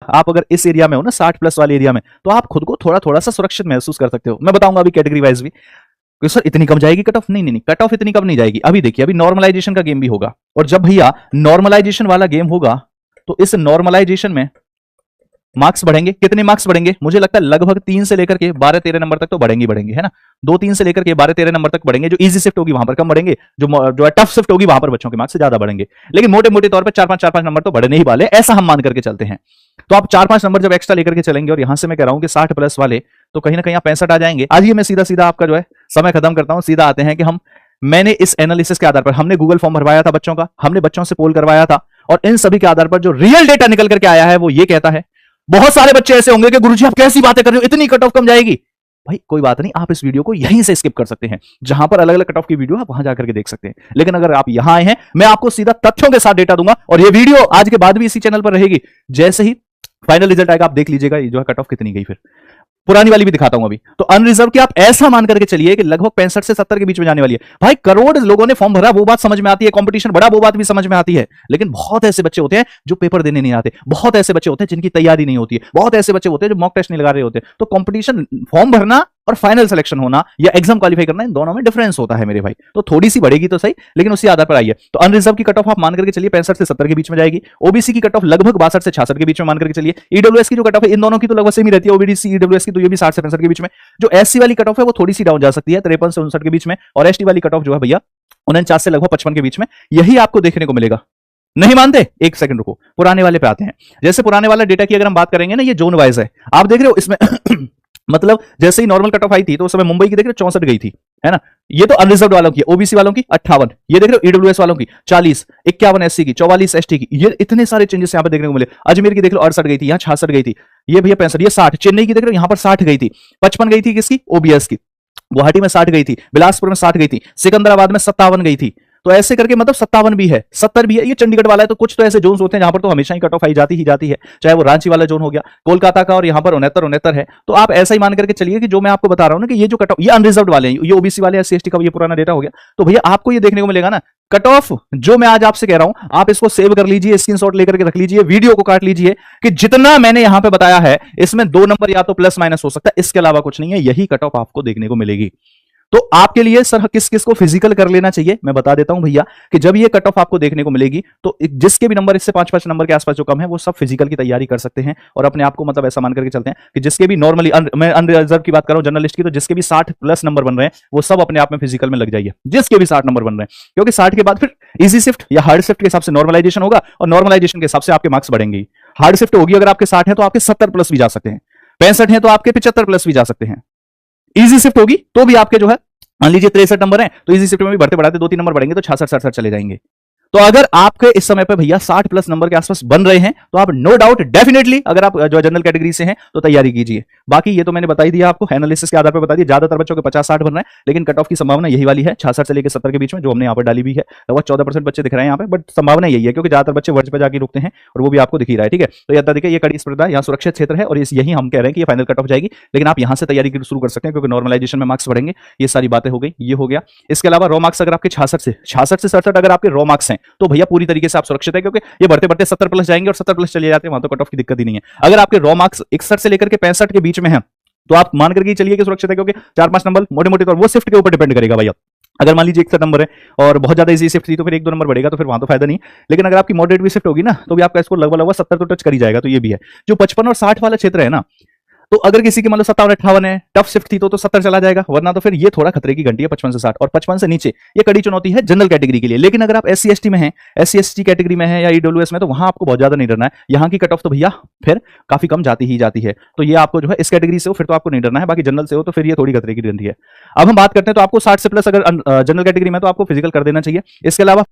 आप अगर इस एरिया में हो ना 60 प्लस वाले एरिया में, तो आप खुद को थोड़ा थोड़ा सा सुरक्षित महसूस कर सकते हो। मैं बताऊंगा अभी कैटेगरी वाइज भी कि सर इतनी कम जाएगी कट ऑफ। नहीं नहीं नहीं, कट ऑफ इतनी कम नहीं जाएगी। अभी देखिए, अभी नॉर्मलाइजेशन का गेम भी होगा, और जब भैया नॉर्मलाइजेशन वाला गेम होगा तो इस नॉर्मलाइजेशन में मार्क्स बढ़ेंगे। कितने मार्क्स बढ़ेंगे? मुझे लगता है लगभग 3 से लेकर के 12-13 नंबर तक तो बढ़ेंगे बढ़ेंगे, है ना। 2-3 से लेकर के 12-13 नंबर तक बढ़ेंगे। जो इजी शिफ्ट होगी वहां पर कम बढ़ेंगे, जो टफ शिफ्ट होगी वहां पर बच्चों के मार्क्स से ज्यादा बढ़ेंगे। लेकिन मोटे मोटे तौर पर 4-5 नंबर तो बढ़ने ही वाले, ऐसा हम मान करके चलते हैं। तो आप 4-5 नंबर जब एक्स्ट्रा लेकर के चलेंगे, और यहां से मैं कह रहा हूं कि 60 प्लस वाले तो कहीं ना कहीं 65 आ जाएंगे। आज ये मैं सीधा सीधा आपका जो है समय खत्म करता हूं, सीधा आते हैं कि मैंने इस एनालिसिस के आधार पर, हमने गूगल फॉर्म भरवाया था बच्चों का, हमने बच्चों से पोल करवाया था, और इन सभी के आधार पर जो रियल डेटा निकल करके आया है वो ये कहता है। बहुत सारे बच्चे ऐसे होंगे कि गुरुजी आप कैसी बातें कर रहे हो, इतनी कट ऑफ कम जाएगी। भाई कोई बात नहीं, आप इस वीडियो को यहीं से स्किप कर सकते हैं। जहां पर अलग अलग कट ऑफ की वीडियो आप वहां जाकर के देख सकते हैं। लेकिन अगर आप यहां आए हैं, मैं आपको सीधा तथ्यों के साथ डेटा दूंगा, और ये वीडियो आज के बाद भी इसी चैनल पर रहेगी। जैसे ही फाइनल रिजल्ट आएगा आप देख लीजिएगा ये जो है कट ऑफ कितनी गई। फिर पुरानी वाली भी दिखाता हूं अभी। तो अनरिजर्व की आप ऐसा मान करके चलिए कि लगभग 65 से 70 के बीच में जाने वाली है। भाई करोड़ लोगों ने फॉर्म भरा, वो बात समझ में आती है, कंपटीशन बढ़ा, वो बात भी समझ में आती है। लेकिन बहुत ऐसे बच्चे होते हैं जो पेपर देने नहीं आते, बहुत ऐसे बच्चे होते हैं जिनकी तैयारी नहीं होती है, बहुत ऐसे बच्चे होते हैं जो मॉक टेस्ट नहीं लगा रहे होते। तो कंपटीशन, फॉर्म भरना और फाइनल सिलेक्शन होना या एग्जाम क्वालिफाई करना, इन दोनों में डिफरेंस होता है मेरे भाई। तो थोड़ी सी बढ़ेगी तो सही, लेकिन उसी आधार पर आई है। तो अनरिजर्व की कट ऑफ आप मान करके चलिए 65 से 70 के बीच में जाएगी। ओबीसी की कट ऑफ लगभग 62 से 66 के बीच में मान करके चलिए। ईडब्ल्यूएस की जो कट ऑफ है इन दोनों की तो लगभग सेम ही रहती है, ओबीसी ईडब्ल्यूएस की तो ये भी 60 से 65 के बीच में। जो एससी वाली कट ऑफ है वो थोड़ी सी डाउन जा सकती है, 53 से 59 के बीच में, और एसटी वाली कट ऑफ जो है भैया 49 से लगभग 55 के बीच में। यही आपको देखने को मिलेगा। नहीं मानते? एक सेकंड रुको, पुराने वाले पे आते हैं। जैसे पुराने वाला डेटा की अगर हम बात करेंगे ना, ये जोन वाइज है, आप देख रहे हो इसमें मतलब जैसे ही नॉर्मल कट ऑफ आई थी तो उस समय मुंबई की देख रहे हो 64 गई थी, है ना। ये तो अनरिजर्व वालों की, ओबीसी वालों की 58, ये देख रहे हो ईडब्ल्यूएस वालों की 40, 51 एससी की, 44 एसटी की। ये इतने सारे चेंजेस यहां पर देखने को मिले। अजमेर की देख लो 68 गई थी, यहाँ 66 गई थी, ये भैया 65, ये 60। चेन्नई की देख रहे हो यहां पर 60 गई थी, 55 गई थी किसकी? ओबीएस की। गुवाहाटी में 60 गई थी, बिलासपुर में 60 गई थी, सिकंदराबाद में 57 गई थी। तो ऐसे करके मतलब 57 भी है, 70 भी है। ये चंडीगढ़ वाला है। तो कुछ तो ऐसे जोन्स होते हैं जहां पर तो हमेशा ही कट ऑफ आई जाती ही जाती है, चाहे वो रांची वाला जोन हो गया, कोलकाता का, और यहां पर 69 है। तो आप ऐसा ही मान करके चलिए कि जो मैं आपको बता रहा हूं ना कि ये जो कट ऑफ, ये अनरिजर्व वाले हैं, ये ओबीसी वाले, एससी एसटी का ये पुराना डेटा हो गया। तो भैया आपको ये देखने को मिलेगा ना कट ऑफ, जो मैं आज आपसे कह रहा हूं, आप इसको सेव कर लीजिए, स्क्रीनशॉट लेकर के रख लीजिए, वीडियो को काट लीजिए कि जितना मैंने यहां पे बताया है इसमें 2 नंबर या तो प्लस माइनस हो सकता है, इसके अलावा कुछ नहीं है। यही कट ऑफ आपको देखने को मिलेगी। तो आपके लिए सर किस किस को फिजिकल कर लेना चाहिए मैं बता देता हूं भैया, कि जब ये कट ऑफ आपको देखने को मिलेगी तो जिसके भी नंबर इससे 5-5 नंबर के आसपास जो कम है वो सब फिजिकल की तैयारी कर सकते हैं। और अपने आप को मतलब ऐसा मान करके चलते हैं कि जिसके भी नॉर्मली, मैं अनरिजर्व की बात कर रहा हूं, जर्नलिस्ट की, तो जिसके भी 60 प्लस नंबर बन रहे हैं वो सब अपने आप में फिजिकल में लग जाइए, जिसके भी 60 नंबर बन रहे हैं। क्योंकि 60 के बाद फिर इजी शिफ्ट या हार्ड शिफ्ट के हिसाब से नॉर्मलाइजेशन होगा, और नॉर्मलाइजेशन के हिसाब से आपके मार्क्स बढ़ेंगे। हार्ड शिफ्ट होगी अगर आपके 60 है तो आपके 70 प्लस भी जा सकते हैं, 65 है तो आपके 75 प्लस भी जा सकते हैं। इजी शिफ्ट होगी तो भी आपके जो है, मान लीजिए 63 नंबर है तो इजी शिफ्ट में भी बढ़ते बढ़ाते 2-3 नंबर बढ़ेंगे तो 66-67 चले जाएंगे। तो अगर आपके इस समय पे भैया 60 प्लस नंबर के आसपास बन रहे हैं तो आप नो डाउट डेफिनेटली, अगर आप जो जनरल कैटेगरी से हैं तो तैयारी कीजिए। बाकी ये तो मैंने बता ही दिया आपको, एनालिसिस के आधार पर बता दिया। ज्यादातर बच्चों के 50-60 बन रहे हैं, लेकिन कट ऑफ की संभावना यही वाली है, 66 से लेकर 70 के बीच में, जो हमने यहाँ पर डाली भी है। लगभग 14% बच्चे दिख रहे हैं यहाँ पे, बट संभावना यही है क्योंकि ज्यादातर बच्चे वर्ज पे जाकर रुकते हैं, और वो भी आपको दिख ही रहा है। ठीक है, तो यह देखिए ये कड़ी स्पर्धा, यहाँ सुरक्षित क्षेत्र है, और यही हम कह रहे हैं कि ये फाइनल कट ऑफ जाएगी। लेकिन आप यहाँ से तैयारी शुरू कर सकते हैं क्योंकि नॉर्मलाइजेशन में मार्क्स बढ़ेंगे। ये सारी बातें हो गई, ये हो गया। इसके अलावा रॉ मार्क्स अगर आपके 66 से 67 अगर आपके रॉ मार्क्स हैं तो भैया पूरी तरीके से आप सुरक्षित है, क्योंकि ये बढ़ते बढ़ते 70 प्लस जाएंगे और 70 प्लस चले जाते हैं, वहां तो कट ऑफ की दिक्कत ही नहीं है। अगर आपके रॉ मार्क्स 61 से लेकर के 65 के बीच में है तो आप मान करके चलिए कि सुरक्षित है, क्योंकि 4-5 नंबर मोटे मोटे तौर वो शिफ्ट के ऊपर डिपेंड करेगा भैया। अगर मान लीजिए 61 नंबर है और बहुत ज्यादा इजी शिफ्ट थी तो फिर 1-2 नंबर बढ़ेगा, तो फिर वहां तो फायदा नहीं। लेकिन अगर आपकी मॉडरेट भी शिफ्ट होगी ना तो भी आपका स्कोर लगभग 70 तो टच कर ही जाएगा। तो ये भी है। जो 55 और 60 वाला क्षेत्र है ना, तो अगर किसी की मतलब 57-58 है, टफ शिफ्ट थी तो 70 चला जाएगा, वरना तो फिर ये थोड़ा खतरे की घंटी है 55 से 60। और 55 से नीचे ये कड़ी चुनौती है जनरल कैटेगरी के लिए। लेकिन अगर आप एससी एसटी में हैं, एससी एसटी कैटेगरी में है या ईडब्ल्यूएस में, तो वहां आपको बहुत ज्यादा नहीं डरना है। यहाँ की कट ऑफ तो भैया फिर काफी कम जाती ही जाती है। तो ये आपको जो है इस कैटेगरी से हो फिर तो आपको नहीं डरना है, बाकी जनरल से हो तो फिर ये थोड़ी खतरे की घंटी है। अब हम बात करते हैं तो आपको 60 से प्लस अगर जनरल कैटेगरी में तो आपको फिजिकल कर देना चाहिए। इसके अलावा